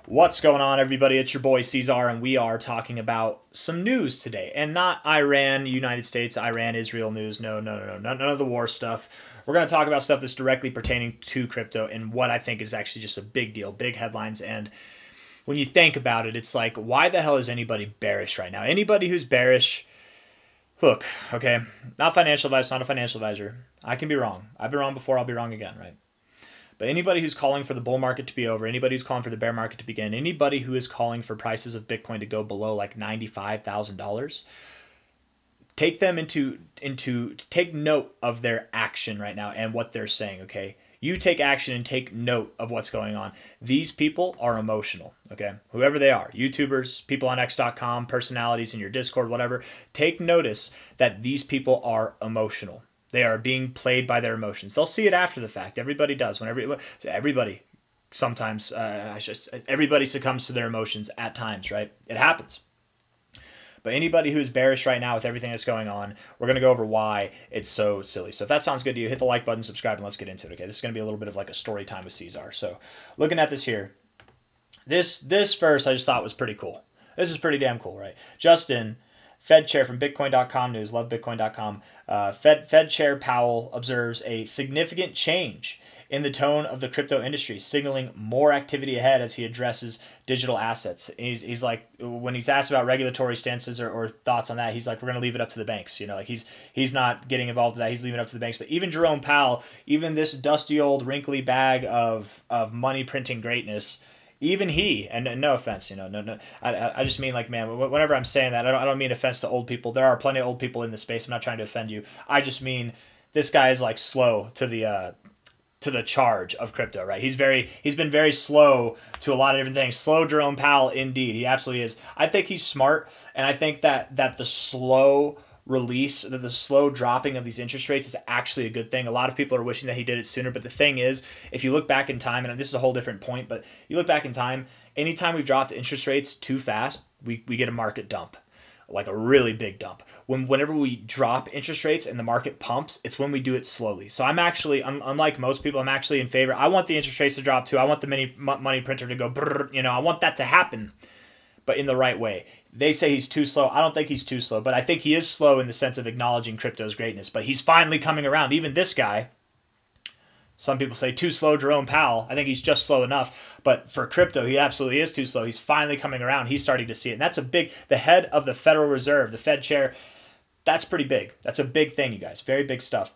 What's going on, everybody? It's your boy C-Zar, and we are talking about some news today. And not Iran, United States, Iran, Israel news. No, no, no, no, none of the war stuff. We're going to talk about stuff that's directly pertaining to crypto and what I think is actually just a big deal, big headlines. And when you think about it, it's like, why the hell is anybody bearish right now? Anybody who's bearish, look, okay, not financial advice, not a financial advisor. I can be wrong. I've been wrong before, I'll be wrong again, right? But anybody who's calling for the bull market to be over, anybody who's calling for the bear market to begin, anybody who is calling for prices of Bitcoin to go below like $95,000, take them into take note of their action right now and what they're saying, okay? You take action and take note of what's going on. These people are emotional, okay? Whoever they are, YouTubers, people on X.com, personalities in your Discord, whatever, take notice that these people are emotional. They are being played by their emotions. They'll see it after the fact. Everybody does. Everybody sometimes, everybody succumbs to their emotions at times, right? It happens. But anybody who's bearish right now with everything that's going on, we're going to go over why it's so silly. So if that sounds good to you, hit the like button, subscribe, and let's get into it, okay? This is going to be a little bit of like a story time with C-Zar. So looking at this here, this verse I just thought was pretty cool. This is pretty damn cool, right? Justin, Fed chair from Bitcoin.com news, love Bitcoin.com. Fed chair Powell observes a significant change in the tone of the crypto industry, signaling more activity ahead as he addresses digital assets. He's like, when he's asked about regulatory stances or thoughts on that, he's like, we're going to leave it up to the banks. You know, like he's not getting involved with that. He's leaving it up to the banks. But even Jerome Powell, even this dusty old wrinkly bag of money printing greatness, even he, and no offense, no, I just mean like, man, whenever I'm saying that, I don't mean offense to old people. There are plenty of old people in the space. I'm not trying to offend you. I just mean this guy is like slow to the charge of crypto, right? He's been very slow to a lot of different things. Slow Jerome Powell, indeed, he absolutely is. I think he's smart, and I think that the slow release, the slow dropping of these interest rates is actually a good thing. A lot of people are wishing that he did it sooner, but the thing is, if you look back in time, and this is a whole different point, but you look back in time, anytime we've dropped interest rates too fast, we get a market dump, like a really big dump. Whenever we drop interest rates and the market pumps, it's when we do it slowly. So I'm actually, unlike most people, I'm actually in favor. I want the interest rates to drop too. I want the money printer to go brrr, I want that to happen, but in the right way. They say he's too slow. I don't think he's too slow, but I think he is slow in the sense of acknowledging crypto's greatness. But he's finally coming around. Even this guy, some people say too slow, Jerome Powell. I think he's just slow enough. But for crypto, he absolutely is too slow. He's finally coming around. He's starting to see it. And that's the head of the Federal Reserve, the Fed chair, that's pretty big. That's a big thing, you guys. Very big stuff.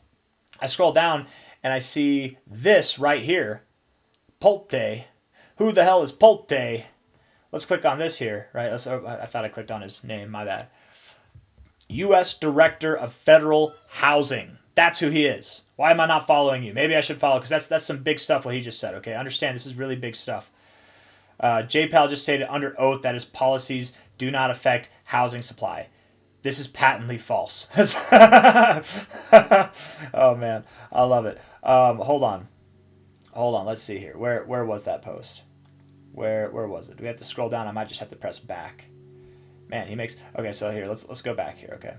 I scroll down and I see this right here. Polte. Who the hell is Polte? Let's click on this here, right? I thought I clicked on his name, my bad. U.S. Director of Federal Housing. That's who he is. Why am I not following you? Maybe I should follow, because that's some big stuff what he just said, okay? Understand, this is really big stuff. J-Pal just stated under oath that his policies do not affect housing supply. This is patently false. Oh, man. I love it. Hold on. Let's see here. Where was that post? Where was it? Do we have to scroll down? I might just have to press back. Man, he makes... Okay, so here, let's go back here, okay.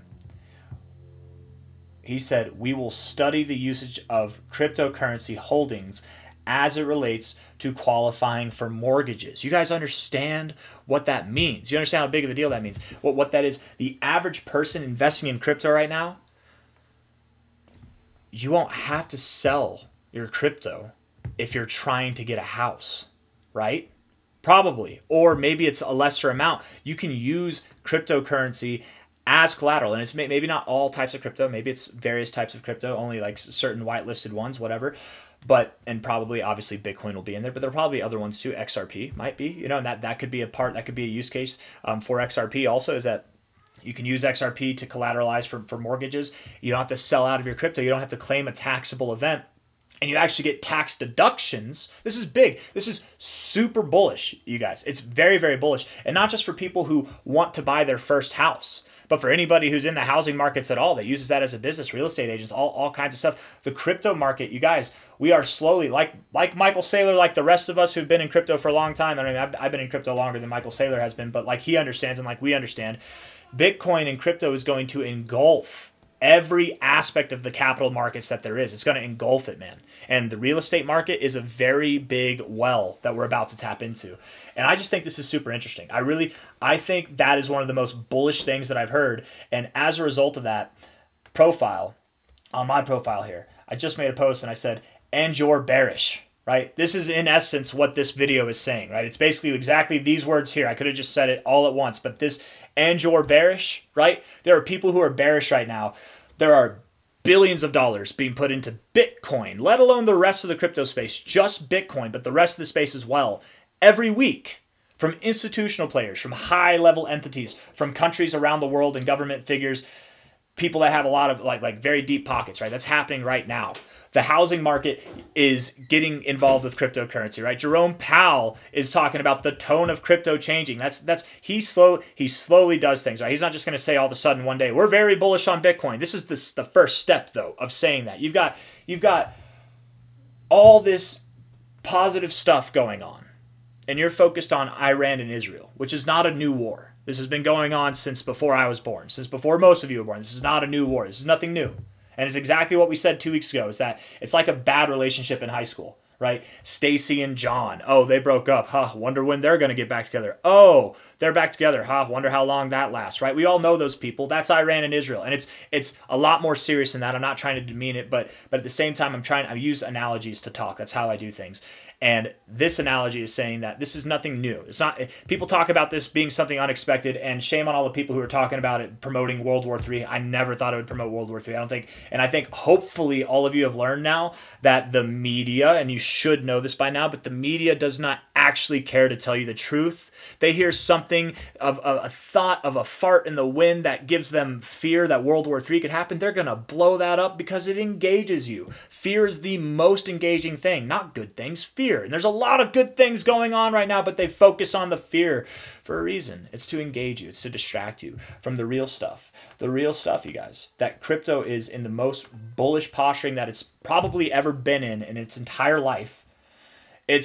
He said, we will study the usage of cryptocurrency holdings as it relates to qualifying for mortgages. You guys understand what that means? You understand how big of a deal that means? What that is? The average person investing in crypto right now, you won't have to sell your crypto if you're trying to get a house, right? Probably. Or maybe it's a lesser amount. You can use cryptocurrency as collateral. And it's maybe not all types of crypto. Maybe it's various types of crypto, only like certain whitelisted ones, whatever. But, and probably, obviously, Bitcoin will be in there, but there'll probably be other ones too. XRP might be, and that could be a part, that could be a use case for XRP also, is that you can use XRP to collateralize for mortgages. You don't have to sell out of your crypto. You don't have to claim a taxable event. And you actually get tax deductions. This is big. This is super bullish, you guys. It's very, very bullish. And not just for people who want to buy their first house, but for anybody who's in the housing markets at all that uses that as a business, real estate agents, all kinds of stuff. The crypto market, you guys, we are slowly, like Michael Saylor, like the rest of us who've been in crypto for a long time. I mean, I've been in crypto longer than Michael Saylor has been, but like he understands and like we understand, Bitcoin and crypto is going to engulf every aspect of the capital markets that there is. It's going to engulf it, man. And the real estate market is a very big well that we're about to tap into. And I just think this is super interesting. I think that is one of the most bullish things that I've heard. And as a result of that, on my profile here, I just made a post and I said, and you're bearish, right? This is in essence what this video is saying, right? It's basically exactly these words here. I could have just said it all at once, but this, and you're bearish, right? There are people who are bearish right now. There are billions of dollars being put into Bitcoin, let alone the rest of the crypto space, just Bitcoin, but the rest of the space as well, every week, from institutional players, from high-level entities, from countries around the world and government figures, people that have a lot of like very deep pockets, right? That's happening right now. The housing market is getting involved with cryptocurrency, right? Jerome Powell is talking about the tone of crypto changing. He slowly does things, right? He's not just going to say all of a sudden one day we're very bullish on Bitcoin. This is the first step though of saying that. You've got all this positive stuff going on, and you're focused on Iran and Israel, which is not a new war. This has been going on since before I was born, since before most of you were born. This is not a new war. This is nothing new. And it's exactly what we said 2 weeks ago, is that it's like a bad relationship in high school, right? Stacy and John, oh, they broke up. Wonder when they're going to get back together. Oh, they're back together. Wonder how long that lasts, right? We all know those people. That's Iran and Israel. And it's a lot more serious than that. I'm not trying to demean it, but at the same time, I use analogies to talk. That's how I do things. And this analogy is saying that this is nothing new. It's not. People talk about this being something unexpected, and shame on all the people who are talking about it promoting World War III. I never thought it would promote World War III. I think hopefully all of you have learned now that the media, and you should know this by now, but the media does not actually care to tell you the truth. They hear something of a thought of a fart in the wind that gives them fear that World War III could happen. They're going to blow that up because it engages you. Fear is the most engaging thing, not good things, fear. And there's a lot of good things going on right now, but they focus on the fear for a reason. It's to engage you. It's to distract you from the real stuff. The real stuff, you guys, that crypto is in the most bullish posturing that it's probably ever been in its entire life. We're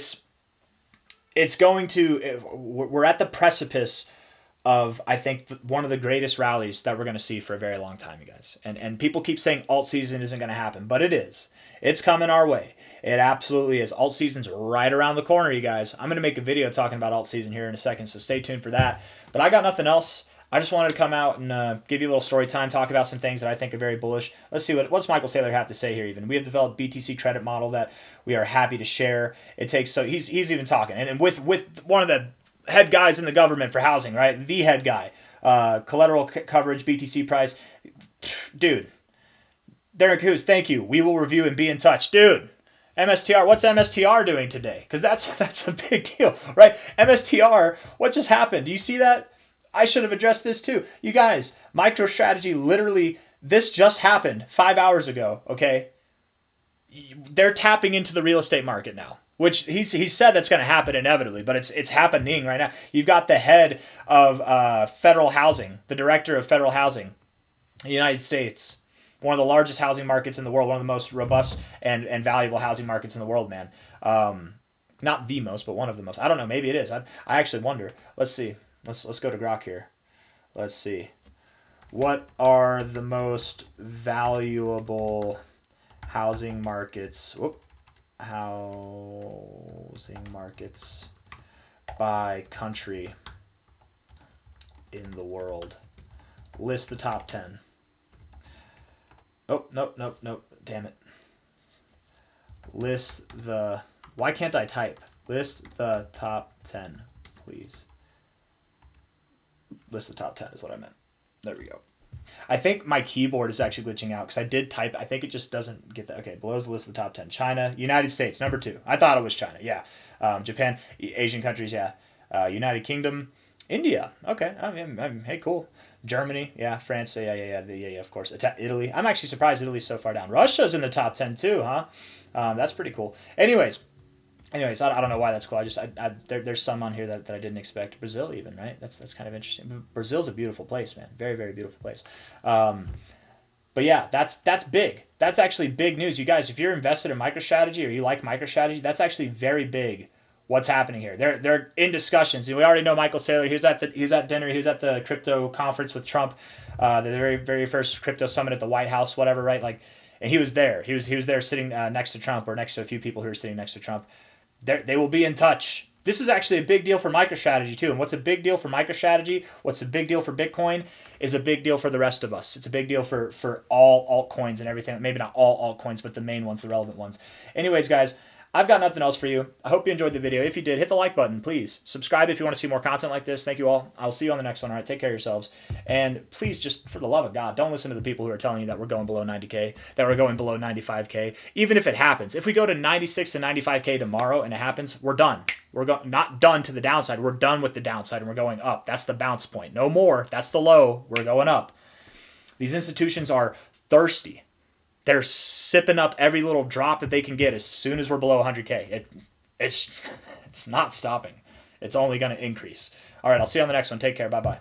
at the precipice of, I think, one of the greatest rallies that we're going to see for a very long time, you guys. And people keep saying alt season isn't going to happen, but it is. It's coming our way. It absolutely is. Alt season's right around the corner, you guys. I'm going to make a video talking about alt season here in a second, so stay tuned for that. But I got nothing else. I just wanted to come out and give you a little story time, talk about some things that I think are very bullish. Let's see what's Michael Saylor have to say here. Even we have developed BTC credit model that we are happy to share. It takes he's even talking and with one of the head guys in the government for housing, right? The head guy, collateral coverage, BTC price, dude. Derek Hughes, thank you. We will review and be in touch, dude. MSTR, what's MSTR doing today? Because that's a big deal, right? MSTR, what just happened? Do you see that? I should have addressed this too. You guys, MicroStrategy literally, this just happened 5 hours ago, okay? They're tapping into the real estate market now, which he said that's going to happen inevitably, but it's happening right now. You've got the head of federal housing, the director of federal housing in the United States, one of the largest housing markets in the world, one of the most robust and valuable housing markets in the world, man. Not the most, but one of the most. I don't know, maybe it is. I actually wonder. Let's see. Let's go to Grok here. Let's see. What are the most valuable housing markets? Housing markets by country in the world. List the top 10. Oh, nope. Damn it. Why can't I type? List the top 10, please. List the top 10 is what I meant. There we go. I think my keyboard is actually glitching out because I did type. I think it just doesn't get that. Okay, below is the list of the top 10. China, United States, number 2. I thought it was China. Yeah. Japan, Asian countries, yeah. United Kingdom, India. Okay. Hey, cool. Germany, yeah. France, yeah, of course. Italy. I'm actually surprised Italy's so far down. Russia's in the top 10 too, huh? That's pretty cool. Anyways, I don't know why that's cool. There's some on here that I didn't expect. Brazil even, right? That's kind of interesting. Brazil's a beautiful place, man. Very, very beautiful place. But yeah, that's big. That's actually big news. You guys, if you're invested in MicroStrategy or you like MicroStrategy, that's actually very big What's happening here? They're in discussions. We already know Michael Saylor. He was at dinner. He was at the crypto conference with Trump, the very first crypto summit at the White House, whatever, right? Like, and he was there. He was there sitting next to Trump, or next to a few people who were sitting next to Trump. They will be in touch. This is actually a big deal for MicroStrategy too. And what's a big deal for MicroStrategy? What's a big deal for Bitcoin is a big deal for the rest of us. It's a big deal for all altcoins and everything. Maybe not all altcoins, but the main ones, the relevant ones. Anyways, guys, I've got nothing else for you. I hope you enjoyed the video. If you did, hit the like button, please. Subscribe if you want to see more content like this. Thank you all. I'll see you on the next one. All right, take care of yourselves. And please, just for the love of God, don't listen to the people who are telling you that we're going below 90K, that we're going below 95K. Even if it happens, if we go to 96 to 95K tomorrow and it happens, we're done. We're not done to the downside. We're done with the downside and we're going up. That's the bounce point. No more. That's the low. We're going up. These institutions are thirsty. They're sipping up every little drop that they can get as soon as we're below 100K. It's not stopping. It's only going to increase. All right, I'll see you on the next one. Take care. Bye-bye.